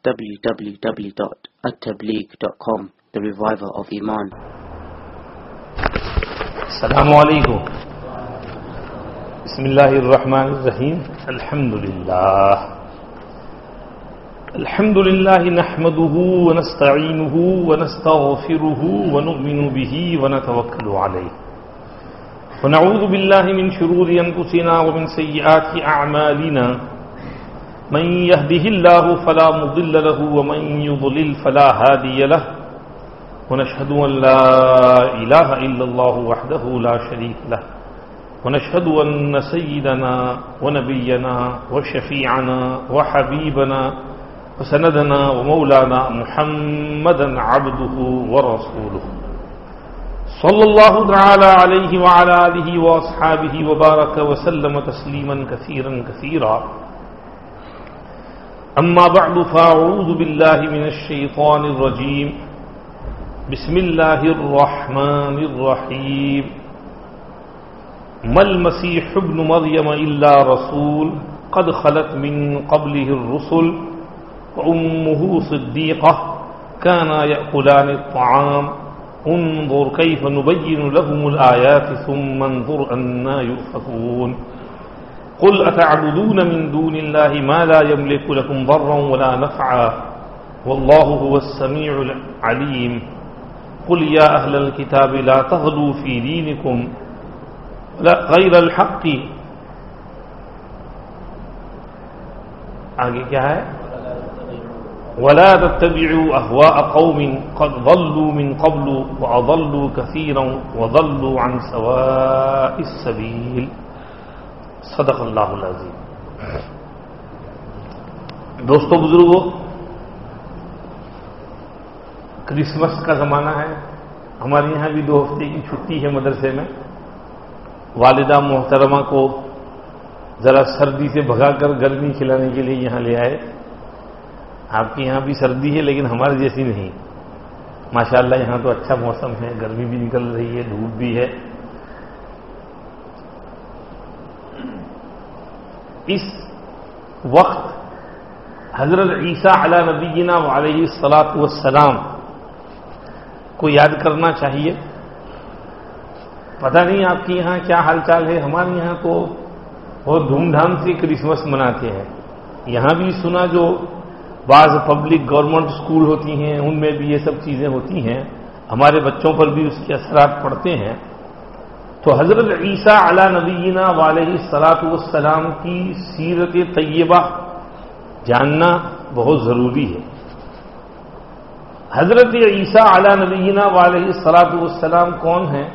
www.attableek.com, the reviver of Iman. السلام علیکم. بسم اللہ الرحمن الرحیم. الحمد للہ نحمده ونستعینه ونستغفره ونؤمن به ونتوکل علیہ ونعوذ باللہ من شرور انفسنا ومن سیئات اعمالنا من يهده الله فلا مضل له ومن يضلل فلا هادي له ونشهد أن لا إله إلا الله وحده لا شريك له ونشهد أن سيدنا ونبينا وشفيعنا وحبيبنا وسندنا ومولانا محمدا عبده ورسوله صلى الله تعالى عليه وعلى آله وأصحابه وبارك وسلم تسليما كثيرا كثيرا. أما بعد فأعوذ بالله من الشيطان الرجيم. بسم الله الرحمن الرحيم. ما المسيح ابن مريم إلا رسول قد خلت من قبله الرسل وأمه صديقة كانا يأكلان الطعام انظر كيف نبين لهم الآيات ثم انظر أنا يؤفكون. قل أتعبدون من دون الله ما لا يملك لكم ضرا ولا نفعا والله هو السميع العليم. قل يا أهل الكتاب لا تغلوا في دينكم غير الحق. آگے کیا ہے؟ ولا تتبعوا أهواء قوم قد ضلوا من قبل وأضلوا كثيرا وضلوا عن سواء السبيل. صدق اللہ العظیم. دوستو بزرگو، کرسمس کا زمانہ ہے. ہمارے یہاں بھی 2 ہفتے کی چھٹی ہے مدرسے میں. والدہ محترمہ کو ذرا سردی سے بھگا کر گرمی کھلانے کے لیے یہاں لے آئے. آپ کے یہاں بھی سردی ہے لیکن ہمارے جیسی نہیں. ماشاءاللہ یہاں تو اچھا موسم ہے، گرمی بھی نکل رہی ہے، دھوپ بھی ہے. اس وقت حضرت عیسیٰ علی نبینا علیہ الصلاۃ والسلام کو یاد کرنا چاہیے. پتہ نہیں آپ کے یہاں کیا حال چال ہے. ہمارے یہاں تو بہت دھوم دھام سے کرسمس مناتے ہیں. یہاں بھی سنا جو بعض پبلک گورنمنٹ اسکول ہوتی ہیں ان میں بھی یہ سب چیزیں ہوتی ہیں. ہمارے بچوں پر بھی اس کے اثرات پڑتے ہیں. تو حضرت عیسیٰ علی نبینا علیہ الصلاۃ والسلام کی سیرت طیبہ جاننا بہت ضروری ہے. حضرت عیسیٰ علی نبینا علیہ الصلاۃ والسلام کون ہیں؟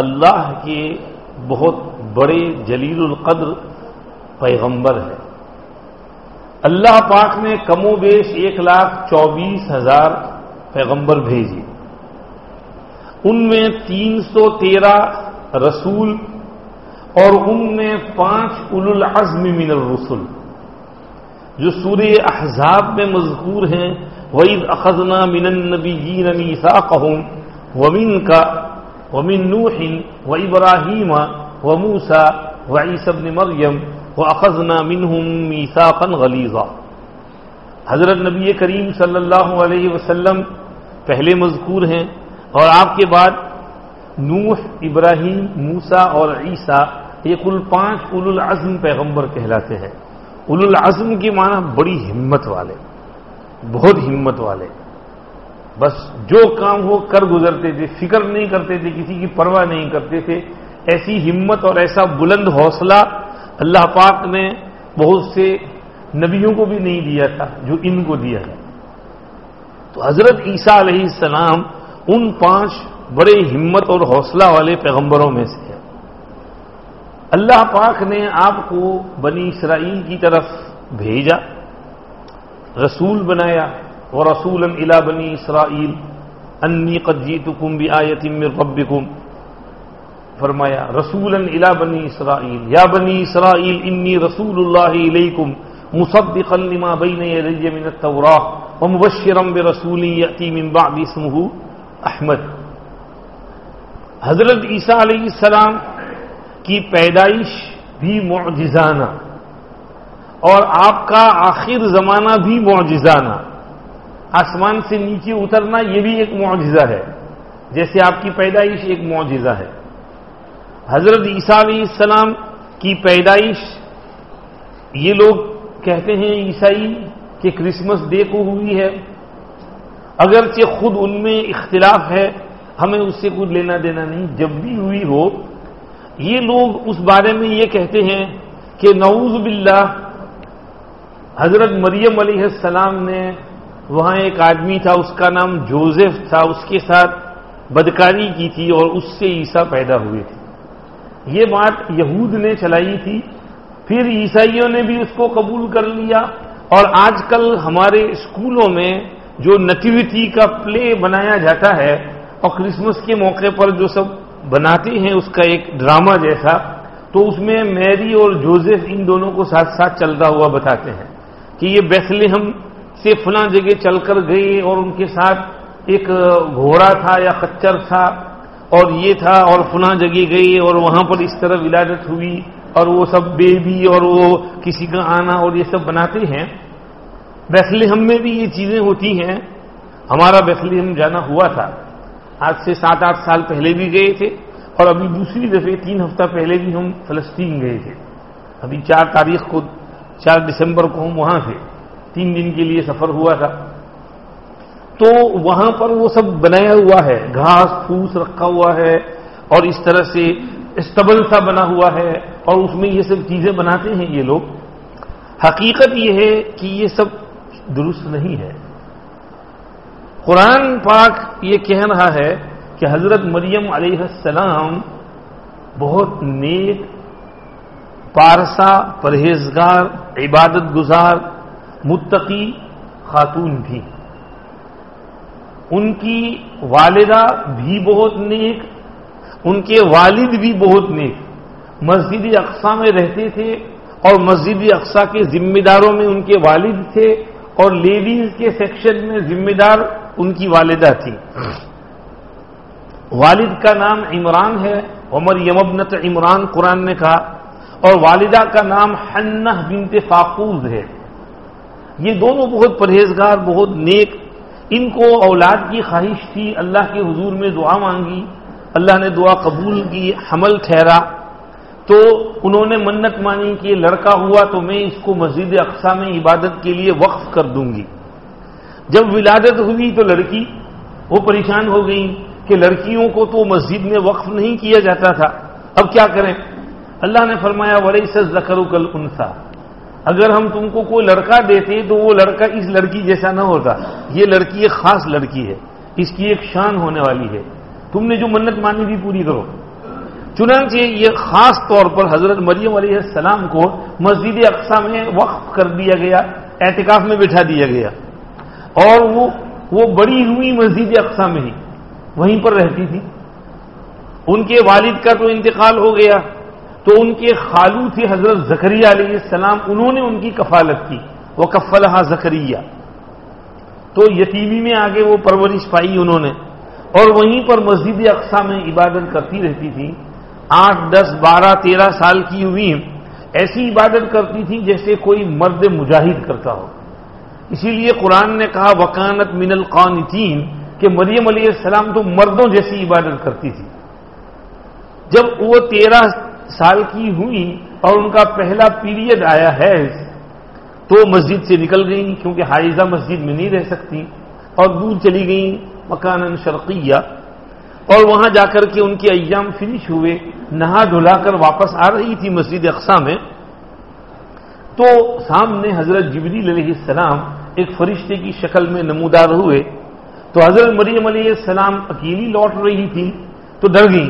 اللہ کے بہت بڑے جلیل القدر پیغمبر ہیں. اللہ پاک نے کم و بیش 1,24,000 پیغمبر بھیجے. ان میں 313 رسول اور ان میں 5 اولو العزم من الرسل جو سورہ احزاب میں مذکور ہیں. وَإِذْ أَخَذْنَا مِنَ النَّبِيِّينَ مِيثَاقَهُمْ وَمِنْكَ وَمِنْ نُوحٍ وَإِبْرَاهِيمَ وَمُوسَى وَعِيسَى ابْنِ مَرْيَمَ وَأَخَذْنَا مِنْهُمْ مِيثَاقًا غَلِيظًا. حضرت نبی کریم صلی اللہ علیہ وسلم پہلے مذکور ہیں اور آپ کے بعد نوح، ابراہیم، موسیٰ اور عیسیٰ، یہ کل 5 اولو العزم پیغمبر کہلاتے ہیں. اولو العزم کی معنی بڑی ہمت والے، بہت ہمت والے. بس جو کام ہو کر گزرتے تھے، فکر نہیں کرتے تھے، کسی کی پرواہ نہیں کرتے تھے. ایسی ہمت اور ایسا بلند حوصلہ اللہ پاک نے بہت سے نبیوں کو بھی نہیں دیا تھا جو ان کو دیا ہے. تو حضرت عیسیٰ علیہ السلام ان 5 بڑے ہمت اور حوصلہ والے پیغمبروں میں سے ہے. اللہ پاک نے آپ کو بنی اسرائیل کی طرف بھیجا، رسول بنایا. وَرَسُولًا إِلَى بَنِي إِسْرَائِيلَ أَنِّي قَدْ جِئْتُكُمْ بِآيَةٍ مِّن رَّبِّكُمْ. فرمایا رسولاً إِلَى بَنِي إِسْرَائِيلَ يَا بَنِي إِسْرَائِيلَ إِنِّي رَسُولُ اللَّهِ إِلَيْكُمْ مُصَدِّقًا لِّمَا بَيْنَ يَدَيَّ مِنَ التَّوْرَاةِ وَمُبَشِّرًا بِرَسُولٍ يَأْتِي مِن بَعْدِي اسْمُهُ أحمد. حضرت عیسیٰ علیہ السلام کی پیدائش بھی معجزانہ اور آپ کا آخر زمانہ بھی معجزانہ، آسمان سے نیچے اترنا یہ بھی ایک معجزہ ہے، جیسے آپ کی پیدائش ایک معجزہ ہے۔ حضرت عیسیٰ علیہ السلام کی پیدائش یہ لوگ کہتے ہیں عیسائی کہ کرسمس ڈے کو ہوئی ہے، اگرچہ خود ان میں اختلاف ہے، ہمیں اس سے کچھ لینا دینا نہیں، جب بھی ہوئی ہو۔ یہ لوگ اس بارے میں یہ کہتے ہیں کہ نعوذ باللہ حضرت مریم علیہ السلام نے، وہاں ایک آدمی تھا اس کا نام جوزف تھا، اس کے ساتھ بدکاری کی تھی اور اس سے عیسیٰ پیدا ہوئے تھے۔ یہ بات یہود نے چلائی تھی، پھر عیسائیوں نے بھی اس کو قبول کر لیا، اور آج کل ہمارے اسکولوں میں جو نیٹیویٹی کا پلے بنایا جاتا ہے اور کرسمس کے موقع پر جو سب بناتے ہیں اس کا ایک ڈرامہ جیسا، تو اس میں میری اور جوزف ان دونوں کو ساتھ ساتھ چلتا ہوا بتاتے ہیں کہ یہ بیتھلہم سے فلاں جگہ چل کر گئے اور ان کے ساتھ ایک گھوڑا تھا یا خچر تھا اور یہ تھا، اور فلاں جگہ گئے اور وہاں پر اس طرح ولادت ہوئی، اور وہ سب بیبی اور وہ کسی کا آنا اور یہ سب بناتے ہیں۔ بیتھلہم میں بھی یہ چیزیں ہوتی ہیں، ہمارا بیتھلہم جانا ہوا تھا، آج سے 7-8 سال پہلے بھی گئے تھے، اور ابھی دوسری دفعہ 3 ہفتہ پہلے بھی ہم فلسطین گئے تھے، ابھی 4 دسمبر کو ہم وہاں تھے، 3 دن کے لیے سفر ہوا تھا۔ تو وہاں پر وہ سب بنایا ہوا ہے، گھاس پھوس رکھا ہوا ہے اور اس طرح سے اسٹبل سا بنا ہوا ہے، اور اس میں یہ سب چیزیں بناتے ہیں یہ لوگ۔ حقیقت یہ ہے کہ یہ سب درست نہیں ہے۔ قرآن پاک یہ کہہ رہا ہے کہ حضرت مریم علیہ السلام بہت نیک، پارسا، پرہیزگار، عبادت گزار، متقی خاتون تھی۔ ان کی والدہ بھی بہت نیک، ان کے والد بھی بہت نیک، مسجد اقصی میں رہتے تھے، اور مسجد اقصی کے ذمہ داروں میں ان کے والد تھے، اور لیڈیز کے سیکشن میں ذمہ دار ان کی والدہ تھی۔ والد کا نام عمران ہے، مریم ابنت عمران قرآن نے کہا، اور والدہ کا نام حنہ بنت فاقوز ہے۔ یہ دونوں بہت پرہیزگار، بہت نیک، ان کو اولاد کی خواہش تھی، اللہ کے حضور میں دعا مانگی، اللہ نے دعا قبول کی، حمل ٹھہرا، تو انہوں نے منت مانی کہ لڑکا ہوا تو میں اس کو مسجد اقصی میں عبادت کے لیے وقف کر دوں گی۔ جب ولادت ہوئی تو لڑکی، وہ پریشان ہو گئی کہ لڑکیوں کو تو مسجد میں وقف نہیں کیا جاتا تھا، اب کیا کریں؟ اللہ نے فرمایا وَلَيْسَ الذَّكَرُ كَالْأُنثَىٰ، اگر ہم تم کو کوئی لڑکا دیتے تو وہ لڑکا اس لڑکی جیسا نہ ہوتا، یہ لڑکی ایک خاص لڑکی ہے، اس کی ایک شان ہونے والی ہے، تم نے جو منت مانی بھی پوری کرو۔ چنانچہ یہ خاص طور پر حضرت مریم علیہ السلام کو مسجد اقصی میں وقف کر دیا گیا، اعتکاف میں بٹھا دیا گیا، اور وہ بڑی ہوئی مسجد اقصی میں ہی، وہیں پر رہتی تھی۔ ان کے والد کا تو انتقال ہو گیا، تو ان کے خالو تھے حضرت زکریا علیہ السلام، انہوں نے ان کی کفالت کی، وَكَفَّلَهَا زکریا، تو یتیمی میں آگے وہ پرورش پائی انہوں نے، اور وہیں پر مسجد اقصی میں عبادت کرتی رہتی تھی۔ 8, 10, 12, 13 سال کی ہوئی، ایسی عبادت کرتی تھی جیسے کوئی مرد مجاہد کرتا ہو۔ اسی لیے قرآن نے کہا وَكَانَتْ مِنَ الْقَانِتِينَ کہ مریم علیہ السلام تو مردوں جیسی عبادت کرتی تھی۔ جب وہ 13 سال کی ہوئی اور ان کا پہلا پیریڈ آیا ہے تو مسجد سے نکل گئی، کیونکہ حائضہ مسجد میں نہیں رہ سکتی، اور دور چلی گئی مکاناً شرقیہ، اور وہاں جا کر کے ان کے ایام فنش ہوئے، نہا دھلا کر واپس آ رہی تھی مسجد اقصی میں، تو سامنے حضرت جبریل علیہ السلام ایک فرشتے کی شکل میں نمودار ہوئے، تو حضرت مریم علیہ السلام اکیلی لوٹ رہی تھی تو ڈر گئی،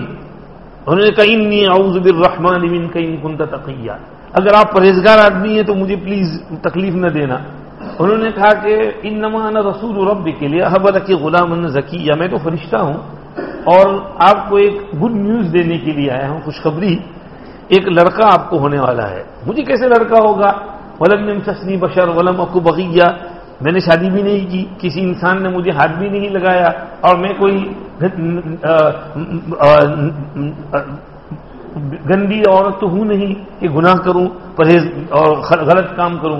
انہوں نے کہا انی اعوذ بالرحمن منک ان کنت تقیا، اگر آپ پرہیزگار آدمی ہیں تو مجھے پلیز تکلیف نہ دینا۔ انہوں نے کہا کہ انما انا رسول ربک لیہب لک غلاما زکیا، میں تو فرشتہ ہوں اور آپ کو ایک گڈ نیوز دینے کے لیے آیا ہوں، خوشخبری، ایک لڑکا آپ کو ہونے والا ہے۔ مجھے کیسے لڑکا ہوگا؟ ولم یمسسنی بشر ولم اک بغیا، میں نے شادی بھی نہیں کی، کسی انسان نے مجھے ہاتھ بھی نہیں لگایا، اور میں کوئی گندی عورت تو ہوں نہیں کہ گناہ کروں پرہیز اور غلط کام کروں.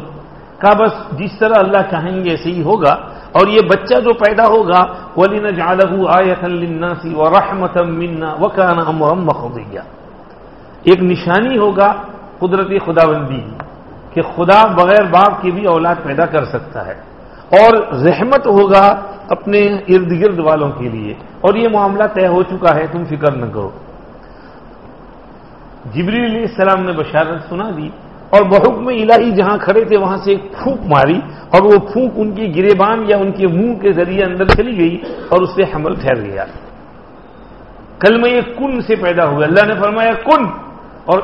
کہا بس جس طرح اللہ چاہیں گے ایسے ہی ہوگا. اور یہ بچہ جو پیدا ہوگا وَلِنَجْعَلَهُ آيَةً لِلنَّاسِ وَرَحْمَةً مِنَّا وَكَانَ أَمْرًا مَقْضِيًّا. ایک نشانی ہوگا قدرتی خداوندی کی کہ خدا بغیر باپ کے بھی اولاد پیدا کر سکتا ہے, اور رحمت ہوگا اپنے ارد گرد والوں کے لیے. اور یہ معاملہ طے ہو چکا ہے, تم فکر نہ کرو. جبریل علیہ السلام نے بشارت سنا دی اور بحکم الہی جہاں کھڑے تھے وہاں سے ایک پھونک ماری, اور وہ پھونک ان کی گریبان یا ان کے منہ کے ذریعے اندر چلی گئی اور اس سے حمل ٹھہر گیا. کلمہ کن سے پیدا ہوا. اللہ نے فرمایا کن, اور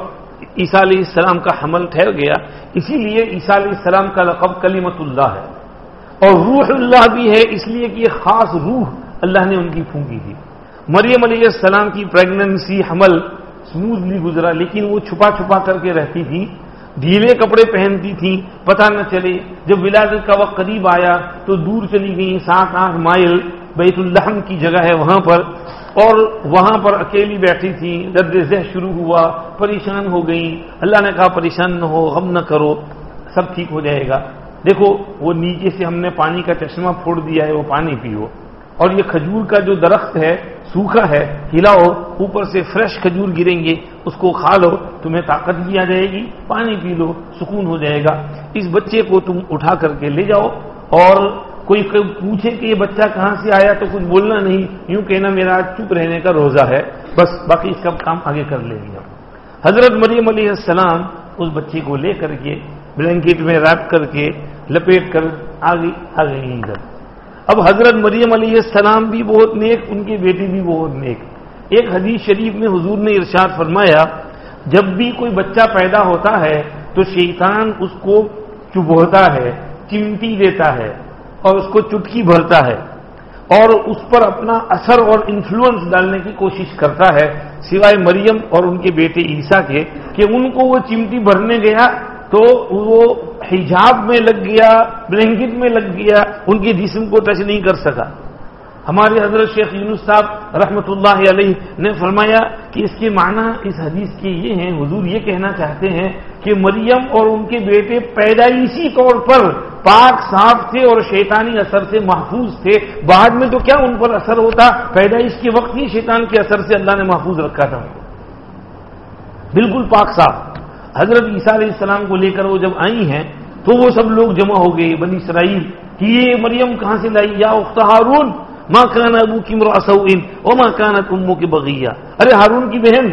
عیسیٰ علیہ السلام کا حمل ٹھہر گیا. اسی لیے عیسیٰ علیہ السلام کا لقب کلمۃ اللہ ہے, اور روح اللہ بھی ہے اس لیے کہ یہ خاص روح اللہ نے ان کی پھونکی تھی. مریم علیہ السلام کی پریگننسی حمل سموزلی گزرا, لیکن وہ چھپا چھپا کر کے رہتی تھی, ڈھیلے کپڑے پہنتی تھیں, پتہ نہ چلے. جب ولادت کا وقت قریب آیا تو دور چلی گئیں, 7-8 مائل بیت اللحم کی جگہ ہے وہاں پر, اور وہاں پر اکیلی بیٹھی تھی. درد ذہ شروع ہوا, پریشان ہو گئیں. اللہ نے کہا پریشان نہ ہو, غم نہ کرو, سب ٹھیک ہو جائے گا. دیکھو وہ نیچے سے ہم نے پانی کا چشمہ پھوڑ دیا ہے, وہ پانی پیو. اور یہ کھجور کا جو درخت ہے سوکھا ہے, ہلاؤ, اوپر سے فریش کھجور گریں گے, اس کو کھا لو, تمہیں طاقت بھی آ جائے گی, پانی پی لو, سکون ہو جائے گا. اس بچے کو تم اٹھا کر کے لے جاؤ, اور کوئی پوچھے کہ یہ بچہ کہاں سے آیا تو کچھ بولنا نہیں, یوں کہنا میرا آج چپ رہنے کا روزہ ہے, بس باقی اس کا کام آگے کر لیں گے. حضرت مریم علیہ السلام اس بچے کو لے کر کے بلینکٹ میں ریپ کر کے لپیٹ کر آ گئی ادھر. اب حضرت مریم علیہ السلام بھی بہت نیک, ان کی بیٹی بھی بہت نیک. ایک حدیث شریف میں حضور نے ارشاد فرمایا جب بھی کوئی بچہ پیدا ہوتا ہے تو شیطان اس کو چبھوتا ہے, چمٹی دیتا ہے, اور اس کو چٹکی بھرتا ہے, اور اس پر اپنا اثر اور انفلوئنس ڈالنے کی کوشش کرتا ہے, سوائے مریم اور ان کے بیٹے عیسیٰ کے, کہ ان کو وہ چمٹی بھرنے گیا تو وہ حجاب میں لگ گیا, بلینکٹ میں لگ گیا, ان کے جسم کو ٹچ نہیں کر سکا. ہمارے حضرت شیخ یونس صاحب رحمۃ اللہ علیہ نے فرمایا کہ اس کے معنی اس حدیث کے یہ ہیں, حضور یہ کہنا چاہتے ہیں کہ مریم اور ان کے بیٹے پیدائشی طور پر پاک صاف تھے اور شیطانی اثر سے محفوظ تھے. بعد میں تو کیا ان پر اثر ہوتا, پیدائش کے وقت ہی شیطان کے اثر سے اللہ نے محفوظ رکھا تھا, بالکل پاک صاف. حضرت عیسیٰ علیہ السلام کو لے کر وہ جب آئی ہیں تو وہ سب لوگ جمع ہو گئے بنی اسرائیل کہ یہ مریم کہاں سے لائی, یا اخت ہارون ما کان ابوکی امرأ سوء وما کانت امک بغیہ. ارے ہارون کی بہن,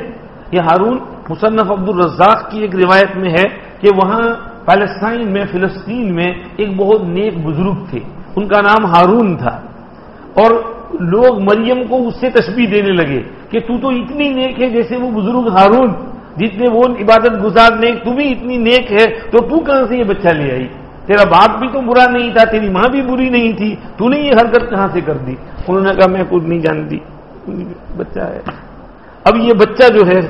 یہ ہارون مصنف عبد الرزاق کی ایک روایت میں ہے کہ وہاں فلسطین میں ایک بہت نیک بزرگ تھے, ان کا نام ہارون تھا, اور لوگ مریم کو اس سے تشبیہ دینے لگے کہ تو اتنی نیک ہے جیسے وہ بزرگ ہارون, جتنے وہ عبادت گزار نیک, تو بھی اتنی نیک ہے تو کہاں سے یہ بچہ لے آئی, تیرا باپ بھی تو برا نہیں تھا, تیری ماں بھی بری نہیں تھی, تو نے یہ حرکت کہاں سے کر دی. انہوں نے کہا میں کچھ نہیں جانتی, بچہ ہے. اب یہ بچہ جو ہے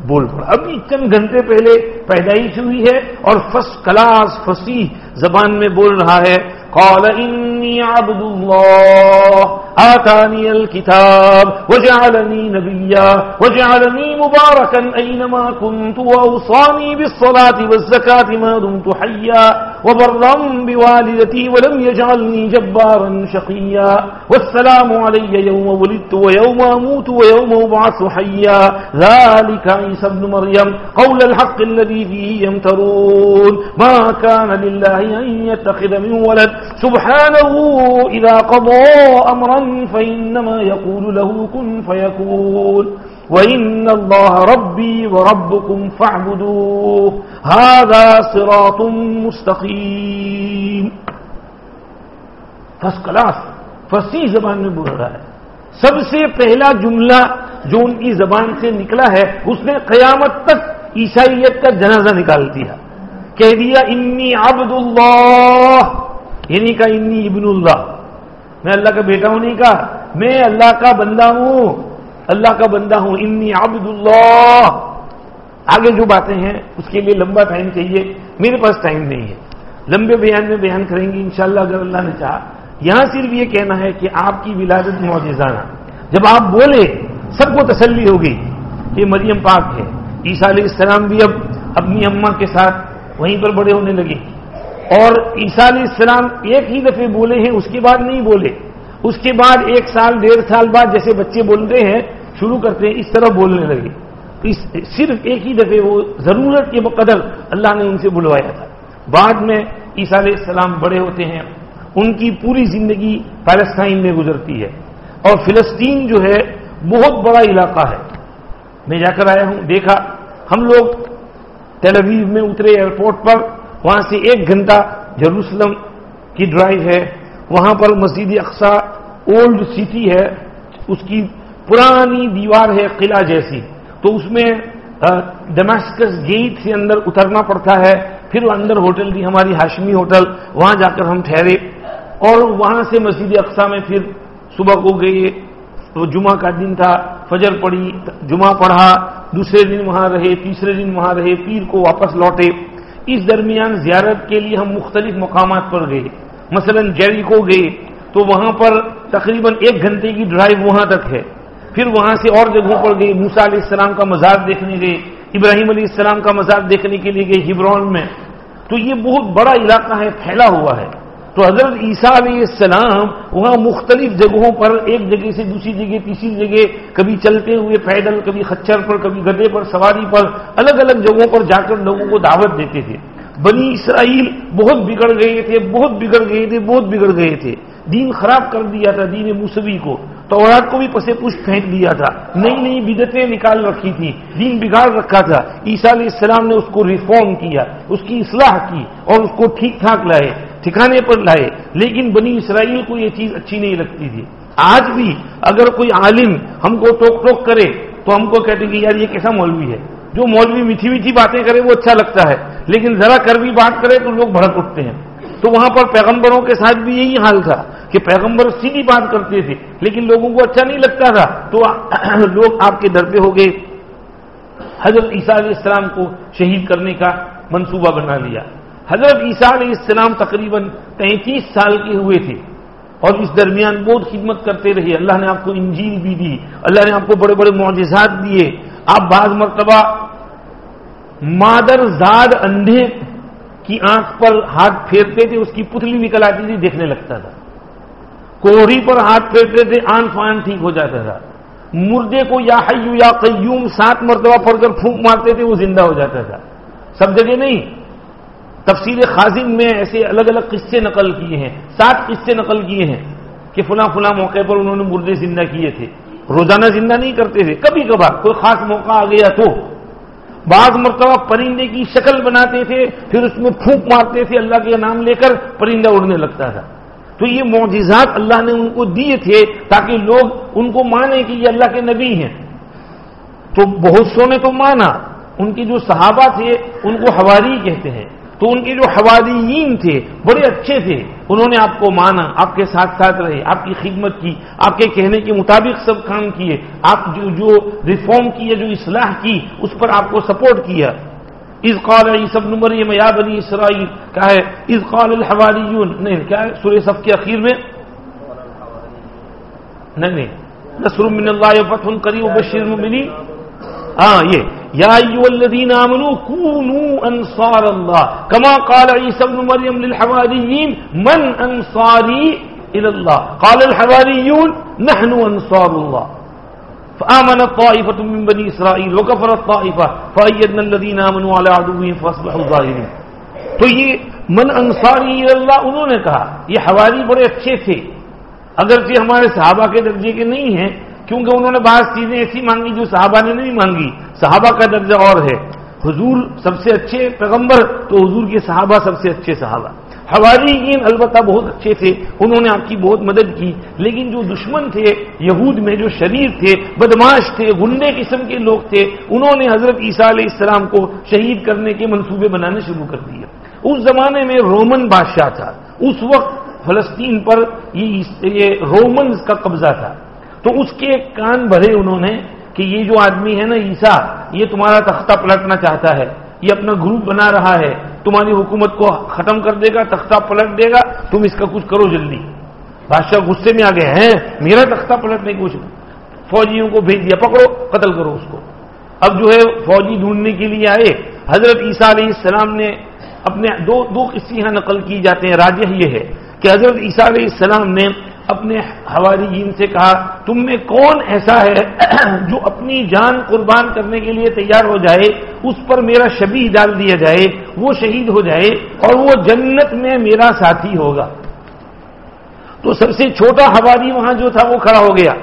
بول پڑا, ابھی چند گھنٹے پہلے پیدائش ہوئی ہے اور فرسٹ کلاس فصیح زبان میں بول رہا ہے. قال انی عبد اللہ آتانی الکتاب وجعلنی نبیا وجعلنی مبارکا اینما کنت واوصانی بالصلاة والزکاة ما دمت حیا وبرا بوالدتی ولم یجعلنی جبارا شقیا والسلام علی یوم ولدت ویوم اموت ویوم ابعث حیا ذلك عیسی ابن مریم قول الحق الذی فیہ یمترون ما کان للہ ان یتخذ من ولد سبحانه اذا قضى امرا فانما يقول له كن فيكون وان الله ربي وربكم فاعبدوه هذا صراط مستقيم. فرسٹ کلاس فصیح زبان میں بول رہا ہے. سب سے پہلا جملہ جو ان کی زبان سے نکلا ہے اس نے قیامت تک عیسائیت کا جنازہ نکال دیا. کہہ دیا انی عبد اللہ, یعنی کہا انی ابن اللہ, میں اللہ کا بیٹا ہوں, نہیں کہا میں اللہ کا بندہ ہوں, اللہ کا بندہ ہوں. انی عبد اللہ. آگے جو باتیں ہیں اس کے لیے لمبا ٹائم چاہیے, میرے پاس ٹائم نہیں ہے, لمبے بیان میں بیان کریں گے انشاءاللہ اگر اللہ نے چاہا. یہاں صرف یہ کہنا ہے کہ آپ کی ولادت معجزانہ, جب آپ بولے سب کو تسلی ہوگی کہ مریم پاک ہے, عیسیٰ علیہ السلام بھی اب اپنی اماں کے ساتھ وہیں پر بڑے ہونے لگے، اور عیسیٰ علیہ السلام ایک ہی دفعے بولے ہیں، اس کے بعد نہیں بولے، اس کے بعد 1 سال 1.5 سال بعد جیسے بچے بولتے ہیں شروع کرتے ہیں، اس طرح بولنے لگے۔ صرف ایک ہی دفعے وہ ضرورت کے بقدر اللہ نے ان سے بلوایا تھا۔ بعد میں عیسیٰ علیہ السلام بڑے ہوتے ہیں، ان کی پوری زندگی پیلسٹائن میں گزرتی ہے، اور فلسطین جو ہے بہت بڑا علاقہ ہے۔ میں جا کر آیا ہوں، دیکھا، ہم لوگ تل ابیب میں اترے ایئرپورٹ پر، وہاں سے 1 گھنٹہ جیروسلم کی ڈرائیو ہے، وہاں پر مسجد اقصی اولڈ سٹی ہے، اس کی پرانی دیوار ہے قلعہ جیسی، تو اس میں ڈماسکس گیٹ سے اندر اترنا پڑتا ہے، پھر اندر ہوٹل دی ہماری ہاشمی ہوٹل، وہاں جا کر ہم ٹھہرے، اور وہاں سے مسجد اقصی میں پھر صبح کو گئے، تو جمعہ کا دن تھا، فجر پڑھی، جمعہ پڑھا، دوسرے دن وہاں رہے، تیسرے دن وہاں رہے، پیر کو واپس لوٹے۔ اس درمیان زیارت کے لیے ہم مختلف مقامات پر گئے، مثلا جیریکو گئے تو وہاں پر تقریباً 1 گھنٹے کی ڈرائیو وہاں تک ہے، پھر وہاں سے اور جگہوں پر گئے، موسیٰ علیہ السلام کا مزار دیکھنے گئے، ابراہیم علیہ السلام کا مزار دیکھنے کے لیے گئے ہیبرون میں۔ تو یہ بہت بڑا علاقہ ہے، پھیلا ہوا ہے۔ تو حضرت عیسیٰ علیہ السلام وہاں مختلف جگہوں پر، ایک جگہ سے دوسری جگہ، تیسری جگہ، کبھی چلتے ہوئے پیدل، کبھی خچر پر، کبھی گدھے پر سواری پر، الگ الگ جگہوں پر جا کر لوگوں کو دعوت دیتے تھے۔ بنی اسرائیل بہت بگڑ گئے تھے، بہت بگڑ گئے تھے، بہت بگڑ گئے تھے، دین خراب کر دیا تھا، دین موسوی کو، تورات کو بھی پسے پش پھینک دیا تھا، نئی نئی بدعتیں نکال رکھی تھی، دین بگاڑ رکھا تھا۔ عیسیٰ علیہ السلام نے اس کو ریفارم کیا، اس کی اصلاح کی، اور اس کو ٹھیک ٹھاک لائے، ٹھکانے پر لائے، لیکن بنی اسرائیل کو یہ چیز اچھی نہیں لگتی تھی۔ آج بھی اگر کوئی عالم ہم کو ٹوک ٹوک کرے تو ہم کو کہتے کہ یار یہ کیسا مولوی ہے، جو مولوی میٹھی میٹھی باتیں کرے وہ اچھا لگتا ہے، لیکن ذرا کڑوی بات کرے تو لوگ بھڑک اٹھتے ہیں۔ تو وہاں پر پیغمبروں کے ساتھ بھی یہی حال تھا کہ پیغمبر سیدھی بات کرتے تھے، لیکن لوگوں کو اچھا نہیں لگتا تھا، تو لوگ آپ کے در پہ ہو گئے۔ حضرت عیسیٰ علیہ السلام کو شہید کرنے کا منصوبہ بنا لیا۔ حضرت عیسیٰ علیہ السلام تقریباً 33 سال کے ہوئے تھے، اور اس درمیان بہت خدمت کرتے رہے۔ اللہ نے آپ کو انجیل بھی دی، اللہ نے آپ کو بڑے بڑے معجزات دیے۔ آپ بعض مرتبہ مادر زاد اندھے کی آنکھ پر ہاتھ پھیرتے تھے، اس کی پتلی نکل آتی تھی، دیکھنے لگتا تھا۔ کوہری پر ہاتھ پھیرتے تھے، آن فان ٹھیک ہو جاتا تھا۔ مردے کو یا حی یا قیوم 7 مرتبہ پڑھ کر پھونک مارتے تھے، وہ زندہ ہو جاتا تھا۔ سب جگہ نہیں، تفسیر خازن میں ایسے الگ الگ قصے نقل کیے ہیں، 7 قصے نقل کیے ہیں کہ فلاں فلاں موقع پر انہوں نے مردے زندہ کیے تھے۔ روزانہ زندہ نہیں کرتے تھے، کبھی کبھار کوئی خاص موقع آ گیا تو۔ بعض مرتبہ پرندے کی شکل بناتے تھے، پھر اس میں پھونک مارتے تھے، اللہ کے نام لے کر پرندہ اڑنے لگتا تھا۔ تو یہ معجزات اللہ نے ان کو دیے تھے تاکہ لوگ ان کو مانیں کہ یہ اللہ کے نبی ہیں۔ تو بہت سو نے تو مانا، ان کے جو صحابہ تھے ان کو حواری کہتے ہیں، تو ان کے جو حواریین تھے بڑے اچھے تھے، انہوں نے آپ کو مانا، آپ کے ساتھ ساتھ رہے، آپ کی خدمت کی، آپ کے کہنے کے مطابق سب کام کیے، آپ جو ریفارم کیے، جو اصلاح کی، اس پر آپ کو سپورٹ کیا۔ اذ قال عیسی ابن مریم یا بنی اسرائیل، کیا ہے؟ اذ قال الحواریون، نہیں کیا ہے سورہ صف کے اخیر میں؟ نہیں نصر من اللہ وفتح قریب وبشر المؤمنین، یہ یا ایھا الذین آمنوا کونوا انصار اللہ کما قال عیسی ابن مریم للحواریین من انصاری الی اللہ قال الحواریون نحن انصار اللہ فآمنت طائفة من بنی اسرائیل وکفرت طائفة فأیدنا الذین آمنوا علی عدوهم فاصبحوا ظاہرین۔ تو یہ من انصاری الی اللہ انہوں نے کہا، یہ حواری بڑے اچھے تھے، اگرچہ ہمارے صحابہ کے درجے کے نہیں ہیں، کیونکہ انہوں نے بعض چیزیں ایسی مانگی جو صحابہ نے نہیں مانگی، صحابہ کا درجہ اور ہے۔ حضور سب سے اچھے پیغمبر تو حضور کے صحابہ سب سے اچھے صحابہ۔ حواریین البتہ بہت اچھے تھے، انہوں نے آپ کی بہت مدد کی، لیکن جو دشمن تھے یہود میں، جو شریر تھے، بدماش تھے، گنڈے قسم کے لوگ تھے، انہوں نے حضرت عیسیٰ علیہ السلام کو شہید کرنے کے منصوبے بنانے شروع کر دیے۔ اس زمانے میں رومن بادشاہ تھا، اس وقت فلسطین پر یہ رومنز کا قبضہ تھا، تو اس کے کان بھرے انہوں نے کہ یہ جو آدمی ہے نا عیسیٰ، یہ تمہارا تختہ پلٹنا چاہتا ہے، یہ اپنا گروپ بنا رہا ہے، تمہاری حکومت کو ختم کر دے گا، تختہ پلٹ دے گا، تم اس کا کچھ کرو جلدی۔ بادشاہ غصے میں آ گئے ہیں، میرا تختہ پلٹنے کی کوشش، فوجیوں کو بھیج دیا، پکڑو قتل کرو اس کو۔ اب جو ہے فوجی ڈھونڈنے کے لیے آئے. حضرت عیسیٰ علیہ السلام نے اپنے دو قصے یہاں نقل کی جاتے ہیں. راجح یہ ہے کہ حضرت عیسیٰ علیہ السلام نے اپنے حواریین سے کہا تم میں کون ایسا ہے جو اپنی جان قربان کرنے کے لیے تیار ہو جائے, اس پر میرا شبیہ ڈال دیا جائے, وہ شہید ہو جائے اور وہ جنت میں میرا ساتھی ہوگا. تو سب سے چھوٹا حواری وہاں جو تھا وہ کھڑا ہو گیا,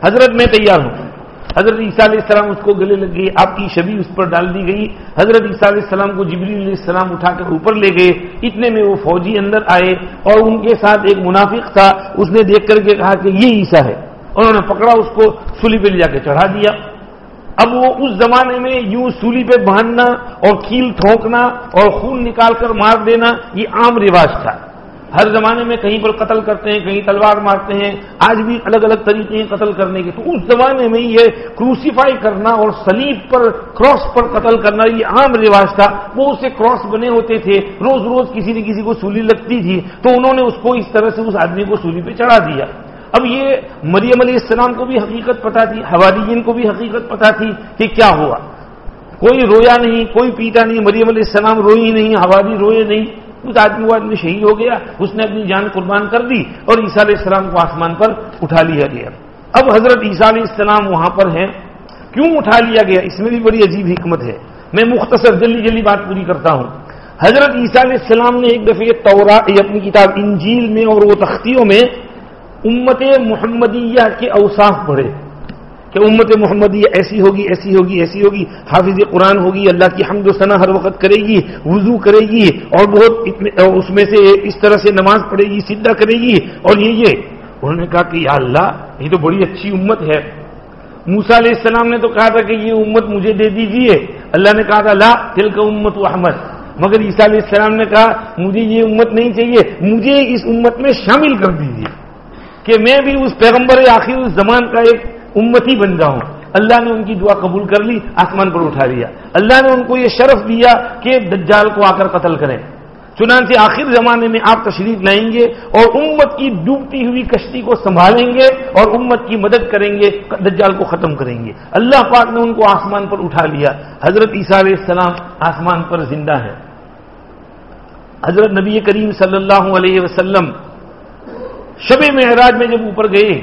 حضرت میں تیار ہوں. حضرت عیسیٰ علیہ السلام اس کو گلے لگ گئے, آپ کی شبیہ اس پر ڈال دی گئی. حضرت عیسیٰ علیہ السلام کو جبریل علیہ السلام اٹھا کر اوپر لے گئے. اتنے میں وہ فوجی اندر آئے اور ان کے ساتھ ایک منافق تھا, اس نے دیکھ کر کے کہا کہ یہ عیسیٰ ہے. انہوں نے پکڑا, اس کو سولی پہ لے جا کے چڑھا دیا. اب وہ اس زمانے میں یوں سولی پہ باندھنا اور کیل ٹھونکنا اور خون نکال کر مار دینا یہ عام رواج تھا. ہر زمانے میں کہیں پر قتل کرتے ہیں, کہیں تلوار مارتے ہیں, آج بھی الگ الگ طریقے ہیں قتل کرنے کے. تو اس زمانے میں یہ کروسیفائی کرنا اور صلیب پر کراس پر قتل کرنا یہ عام رواج تھا. وہ اسے کراس بنے ہوتے تھے, روز روز کسی نہ کسی کو سولی لگتی تھی, تو انہوں نے اس کو اس طرح سے اس آدمی کو سولی پہ چڑھا دیا. اب یہ مریم علیہ السلام کو بھی حقیقت پتا تھی, حواریین کو بھی حقیقت پتا تھی کہ کیا ہوا. کوئی رویا نہیں, کوئی پیٹا نہیں, مریم علیہ السلام روئی نہیں, حواری روئے نہیں. اس آدمی وہ آدمی شہید ہو گیا, اس نے اپنی جان قربان کر دی اور عیسیٰ علیہ السلام کو آسمان پر اٹھا لیا گیا. اب حضرت عیسیٰ علیہ السلام وہاں پر ہیں, کیوں اٹھا لیا گیا اس میں بھی بڑی عجیب حکمت ہے. میں مختصر جلدی بات پوری کرتا ہوں. حضرت عیسیٰ علیہ السلام نے ایک دفعہ تورات اپنی کتاب انجیل میں اور وہ تختیوں میں امت محمدیہ کے اوصاف پڑھے کہ امت محمدیہ ایسی ہوگی, ایسی ہوگی, ایسی ہوگی, حافظ قرآن ہوگی, اللہ کی حمد و ثنا ہر وقت کرے گی, وضو کرے گی اور بہت اس میں سے اس طرح سے نماز پڑھے گی, سجدہ کرے گی اور یہ. انہوں نے کہا کہ یا اللہ یہ تو بڑی اچھی امت ہے. موسیٰ علیہ السلام نے تو کہا تھا کہ یہ امت مجھے دے دیجیے, اللہ نے کہا تھا لا تلک امت احمد. مگر عیسیٰ علیہ السلام نے کہا مجھے یہ امت نہیں چاہیے, مجھے اس امت میں شامل کر دیجیے کہ میں بھی اس پیغمبر آخر الزمان کا ایک امتی بن جاؤں. اللہ نے ان کی دعا قبول کر لی, آسمان پر اٹھا لیا. اللہ نے ان کو یہ شرف دیا کہ دجال کو آ کر قتل کریں. چنانچہ آخر زمانے میں آپ تشریف لائیں گے اور امت کی ڈوبتی ہوئی کشتی کو سنبھالیں گے اور امت کی مدد کریں گے, دجال کو ختم کریں گے. اللہ پاک نے ان کو آسمان پر اٹھا لیا. حضرت عیسیٰ علیہ السلام آسمان پر زندہ ہیں. حضرت نبی کریم صلی اللہ علیہ وسلم شب معراج میں جب اوپر گئے,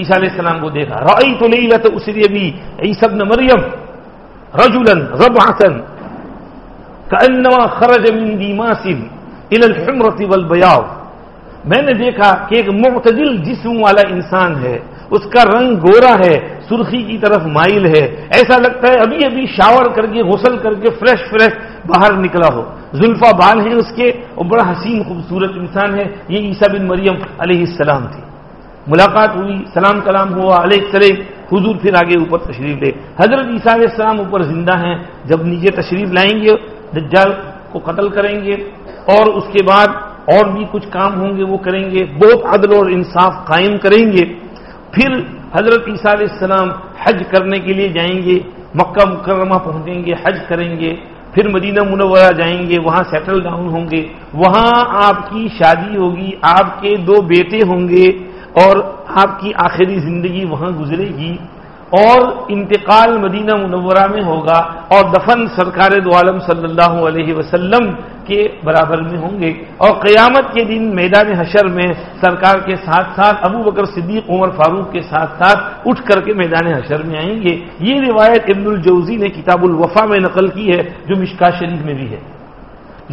عیسیٰ علیہ السلام کو دیکھا. رأیت لیلۃ اسری بی عیسی ابن مریم رجلا ربعة کأنما خرج من دیماس الى الحمرة والبیاض. میں نے دیکھا کہ ایک معتدل جسم والا انسان ہے, اس کا رنگ گورا ہے, سرخی کی طرف مائل ہے, ایسا لگتا ہے ابھی ابھی شاور کر کے غسل کر کے فریش باہر نکلا ہو. زلفا بال ہیں اس کے اور بڑا حسین خوبصورت انسان ہے. یہ عیسیٰ بن مریم علیہ السلام تھی. ملاقات ہوئی, سلام کلام ہوا, علیہ السلام. حضور پھر آگے اوپر تشریف لے. حضرت عیسیٰ علیہ السلام اوپر زندہ ہیں. جب نیچے تشریف لائیں گے دجال کو قتل کریں گے اور اس کے بعد اور بھی کچھ کام ہوں گے وہ کریں گے, بہت عدل اور انصاف قائم کریں گے. پھر حضرت عیسیٰ علیہ السلام حج کرنے کے لیے جائیں گے, مکہ مکرمہ پہنچیں گے, حج کریں گے, پھر مدینہ منورہ جائیں گے, وہاں سیٹل ڈاؤن ہوں گے, وہاں آپ کی شادی ہوگی, آپ کے 2 بیٹے ہوں گے اور آپ کی آخری زندگی وہاں گزرے گی اور انتقال مدینہ منورہ میں ہوگا اور دفن سرکار دو عالم صلی اللہ علیہ وسلم کے برابر میں ہوں گے. اور قیامت کے دن میدان حشر میں سرکار کے ساتھ ساتھ ابو بکر صدیق, عمر فاروق کے ساتھ ساتھ اٹھ کر کے میدان حشر میں آئیں گے. یہ روایت ابن الجوزی نے کتاب الوفا میں نقل کی ہے جو مشکاۃ شریف میں بھی ہے.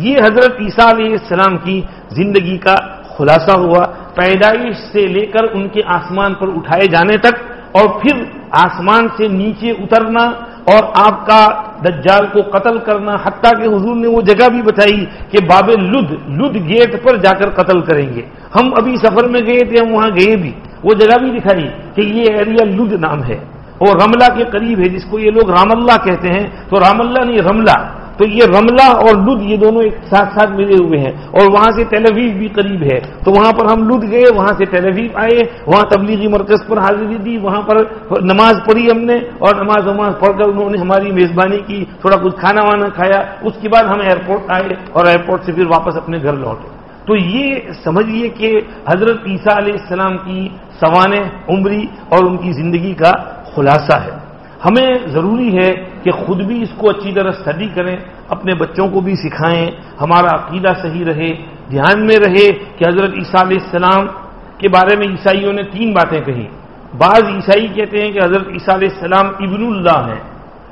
یہ حضرت عیسیٰ علیہ السلام کی زندگی کا خلاصہ ہوا, پیدائش سے لے کر ان کے آسمان پر اٹھائے جانے تک اور پھر آسمان سے نیچے اترنا اور آپ کا دجال کو قتل کرنا. حتیٰ کہ حضور نے وہ جگہ بھی بتائی کہ باب لد گیٹ پر جا کر قتل کریں گے. ہم ابھی سفر میں گئے تھے, ہم وہاں گئے بھی, وہ جگہ بھی دکھائی کہ یہ ایریا لد نام ہے اور رملہ کے قریب ہے, جس کو یہ لوگ رام اللہ کہتے ہیں. تو رام اللہ نہیں رملہ, تو یہ رملہ اور لد یہ دونوں ایک ساتھ ساتھ ملے ہوئے ہیں اور وہاں سے تیل اویو بھی قریب ہے. تو وہاں پر ہم لد گئے, وہاں سے تیل اویو آئے, وہاں تبلیغی مرکز پر حاضری دی, وہاں پر نماز پڑھی ہم نے اور نماز پڑھ کر انہوں نے ہماری میزبانی کی, تھوڑا کچھ کھانا وانا کھایا. اس کے بعد ہم ایئرپورٹ آئے اور ایئرپورٹ سے پھر واپس اپنے گھر لوٹے. تو یہ سمجھیے کہ حضرت عیسیٰ علیہ السلام کی سوانح عمری اور ان کی زندگی کا خلاصہ ہے. ہمیں ضروری ہے کہ خود بھی اس کو اچھی طرح اسٹڈی کریں، اپنے بچوں کو بھی سکھائیں، ہمارا عقیدہ صحیح رہے، دھیان میں رہے کہ حضرت عیسیٰ علیہ السلام کے بارے میں عیسائیوں نے 3 باتیں کہی۔ بعض عیسائی کہتے ہیں کہ حضرت عیسیٰ علیہ السلام ابن اللہ ہیں،